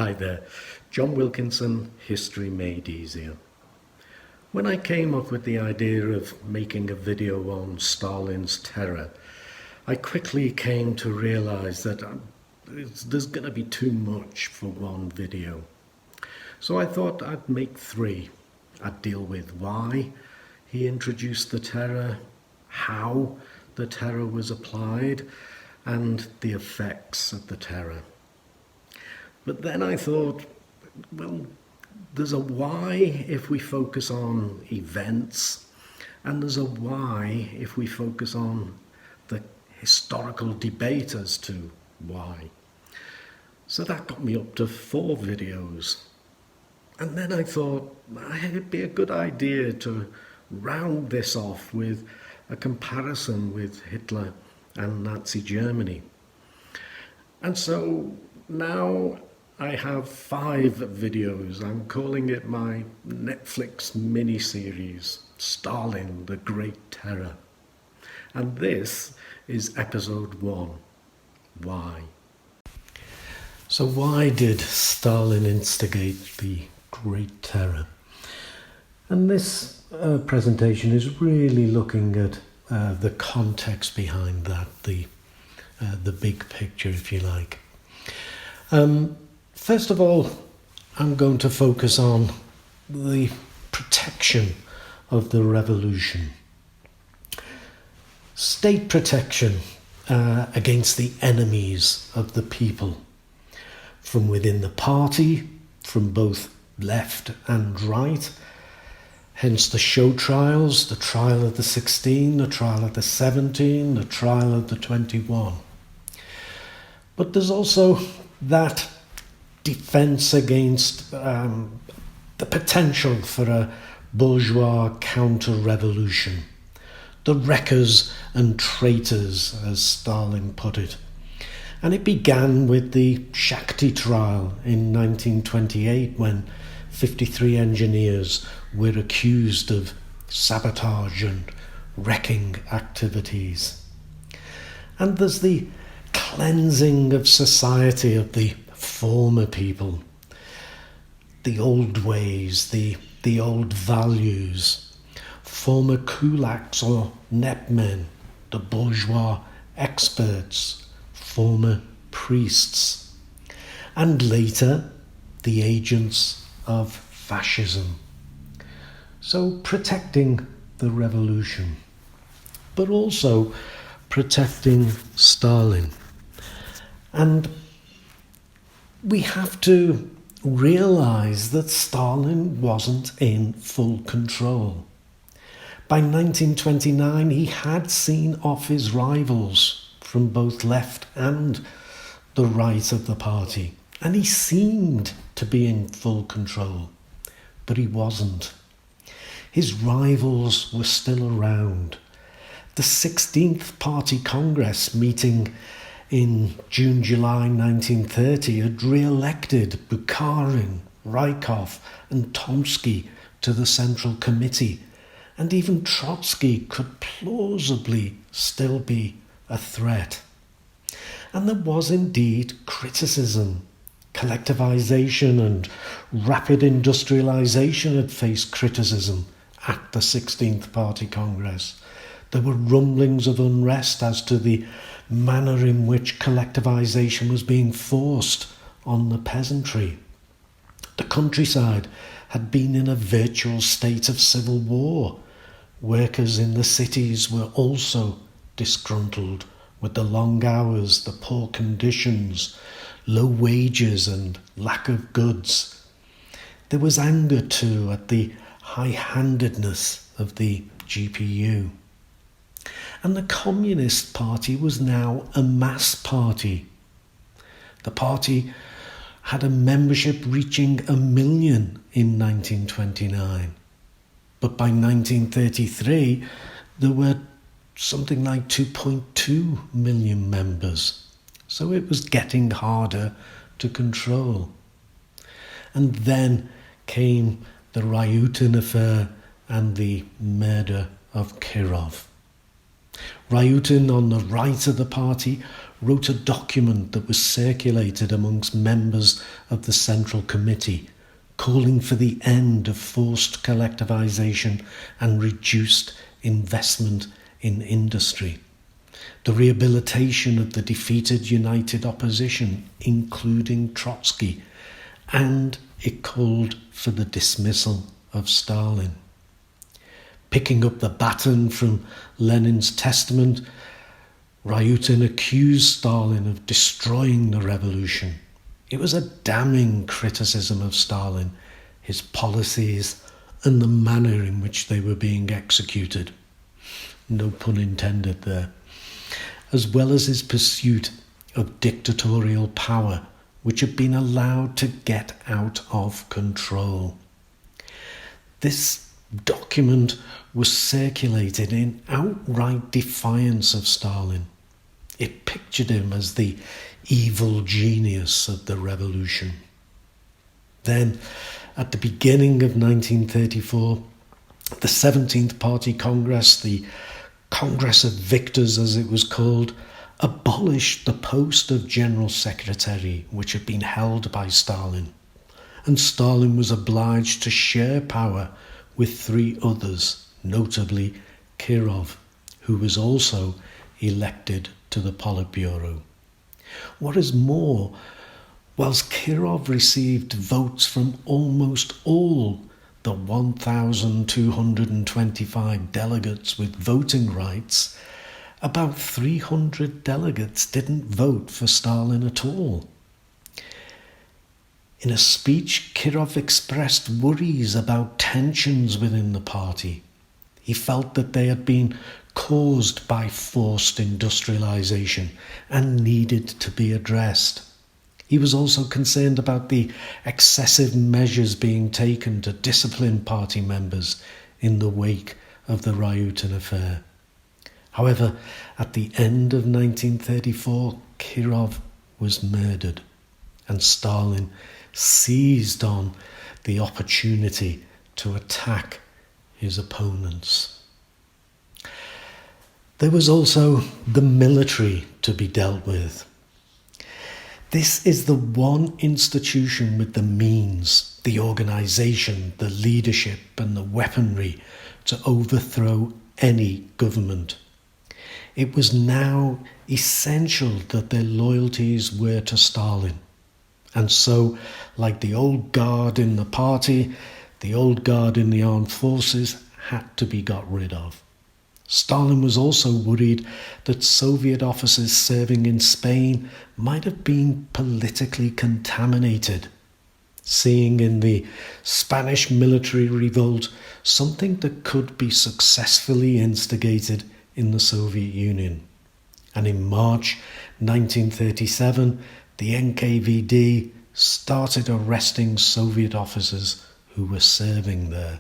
Hi there, John Wilkinson, History Made Easier. When I came up with the idea of making a video on Stalin's terror, I quickly came to realize that there's going to be too much for one video. So I thought I'd make three. I'd deal with why he introduced the terror, how the terror was applied, and the effects of the terror. But then I thought, well, there's a why if we focus on events, and there's a why if we focus on the historical debate as to why. So that got me up to 4 videos. And then I thought it'd be a good idea to round this off with a comparison with Hitler and Nazi Germany. And so now I have 5 videos. I'm calling it my Netflix mini-series, Stalin, the Great Terror. And this is episode 1, Why? So why did Stalin instigate the Great Terror? And this presentation is really looking at the context behind that, the big picture, if you like. First of all, I'm going to focus on the protection of the revolution. State protection against the enemies of the people, from within the party, from both left and right. Hence the show trials, the trial of the 16, the trial of the 17, the trial of the 21. But there's also that defence against the potential for a bourgeois counter-revolution. The wreckers and traitors, as Stalin put it. And it began with the Shakti Trial in 1928 when 53 engineers were accused of sabotage and wrecking activities. And there's the cleansing of society of the former people, the old ways, the old values, former kulaks or nepmen, the bourgeois experts, former priests, and later the agents of fascism. So protecting the revolution, but also protecting Stalin. And we have to realise that Stalin wasn't in full control. By 1929, he had seen off his rivals from both left and the right of the party, and he seemed to be in full control, but he wasn't. His rivals were still around. The 16th Party Congress meeting in June-July 1930 had re-elected Bukharin, Rykov and Tomsky to the Central Committee, and even Trotsky could plausibly still be a threat. And there was indeed criticism. Collectivization and rapid industrialization had faced criticism at the 16th Party Congress. There were rumblings of unrest as to the manner in which collectivization was being forced on the peasantry. The countryside had been in a virtual state of civil war. Workers in the cities were also disgruntled with the long hours, the poor conditions, low wages and lack of goods. There was anger too at the high-handedness of the GPU. And the Communist Party was now a mass party. The party had a membership reaching 1 million in 1929. But by 1933, there were something like 2.2 million members. So it was getting harder to control. And then came the Ryutin affair and the murder of Kirov. Ryutin on the right of the party wrote a document that was circulated amongst members of the Central Committee, calling for the end of forced collectivization and reduced investment in industry, the rehabilitation of the defeated united opposition, including Trotsky, and it called for the dismissal of Stalin. Picking up the baton from Lenin's testament, Ryutin accused Stalin of destroying the revolution. It was a damning criticism of Stalin, his policies, and the manner in which they were being executed. No pun intended there. As well as his pursuit of dictatorial power, which had been allowed to get out of control. This document was circulated in outright defiance of Stalin. It pictured him as the evil genius of the revolution. Then, at the beginning of 1934, the 17th Party Congress, the Congress of Victors as it was called, abolished the post of General Secretary, which had been held by Stalin, and Stalin was obliged to share power with 3 others, notably Kirov, who was also elected to the Politburo. What is more, whilst Kirov received votes from almost all the 1,225 delegates with voting rights, about 300 delegates didn't vote for Stalin at all. In a speech, Kirov expressed worries about tensions within the party. He felt that they had been caused by forced industrialization and needed to be addressed. He was also concerned about the excessive measures being taken to discipline party members in the wake of the Ryutin affair. However, at the end of 1934, Kirov was murdered, and Stalin seized on the opportunity to attack his opponents. There was also the military to be dealt with. This is the one institution with the means, the organisation, the leadership and the weaponry to overthrow any government. It was now essential that their loyalties were to Stalin. And so, like the old guard in the party, the old guard in the armed forces had to be got rid of. Stalin was also worried that Soviet officers serving in Spain might have been politically contaminated, seeing in the Spanish military revolt something that could be successfully instigated in the Soviet Union. And in March 1937, the NKVD started arresting Soviet officers who were serving there.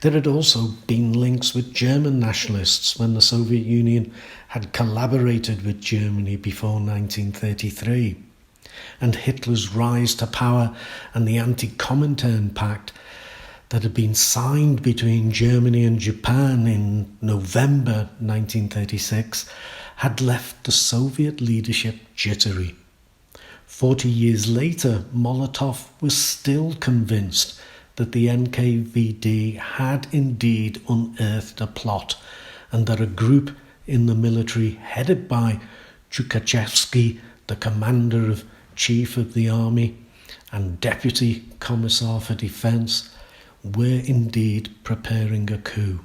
There had also been links with German nationalists when the Soviet Union had collaborated with Germany before 1933, and Hitler's rise to power and the Anti-Comintern Pact that had been signed between Germany and Japan in November 1936 had left the Soviet leadership jittery. 40 years later, Molotov was still convinced that the NKVD had indeed unearthed a plot, and that a group in the military headed by Tukhachevsky, the commander-in-chief of the army and deputy commissar for defence, were indeed preparing a coup.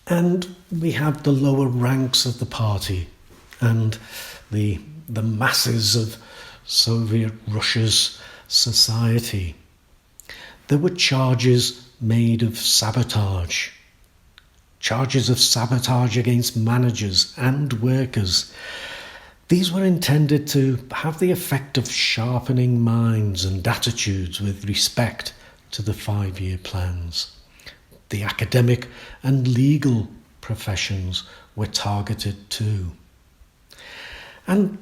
And we have the lower ranks of the party and the masses of Soviet Russia's society. There were charges made of sabotage. Charges of sabotage against managers and workers. These were intended to have the effect of sharpening minds and attitudes with respect to the 5-year plans. The academic and legal professions were targeted too. And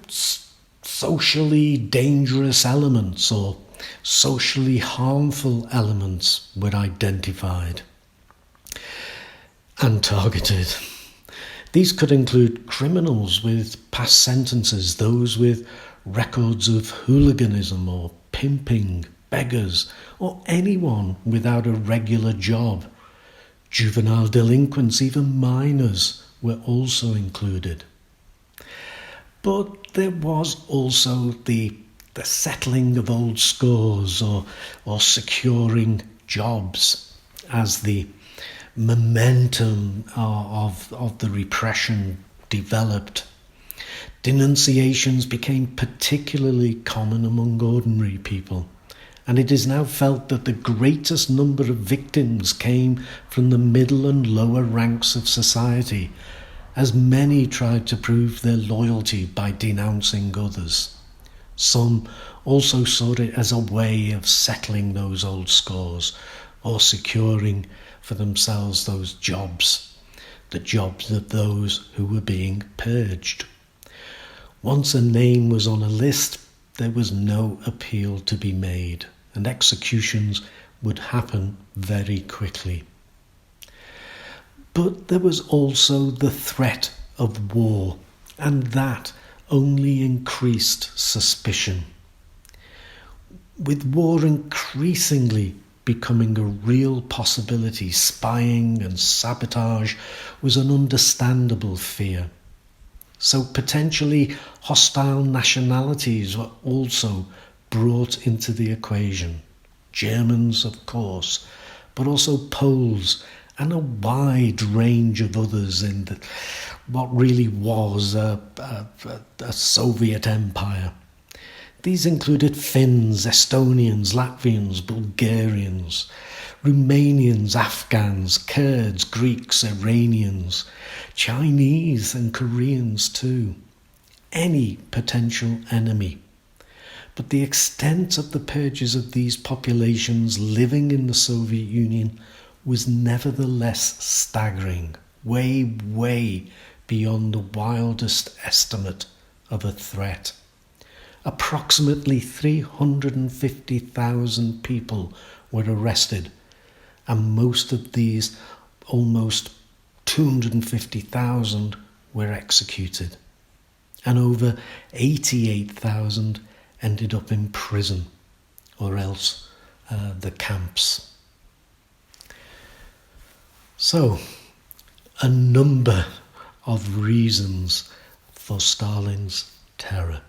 socially dangerous elements or socially harmful elements were identified. and targeted. These could include criminals with past sentences, those with records of hooliganism or pimping, beggars, or anyone without a regular job. Juvenile delinquents, even minors, were also included. But there was also the settling of old scores or securing jobs as the momentum of the repression developed. Denunciations became particularly common among ordinary people, and it is now felt that the greatest number of victims came from the middle and lower ranks of society, as many tried to prove their loyalty by denouncing others. Some also saw it as a way of settling those old scores or securing for themselves those jobs, the jobs of those who were being purged. Once a name was on a list, there was no appeal to be made, and executions would happen very quickly. But there was also the threat of war, and that only increased suspicion. With war increasingly becoming a real possibility, spying and sabotage was an understandable fear. So potentially hostile nationalities were also brought into the equation. Germans, of course, but also Poles and a wide range of others in what really was a Soviet empire. These included Finns, Estonians, Latvians, Bulgarians, Romanians, Afghans, Kurds, Greeks, Iranians, Chinese and Koreans too. Any potential enemy. But the extent of the purges of these populations living in the Soviet Union was nevertheless staggering, way beyond the wildest estimate of a threat. Approximately 350,000 people were arrested, and most of these, almost 250,000, were executed, and over 88,000 ended up in prison or else the camps. So, a number of reasons for Stalin's terror.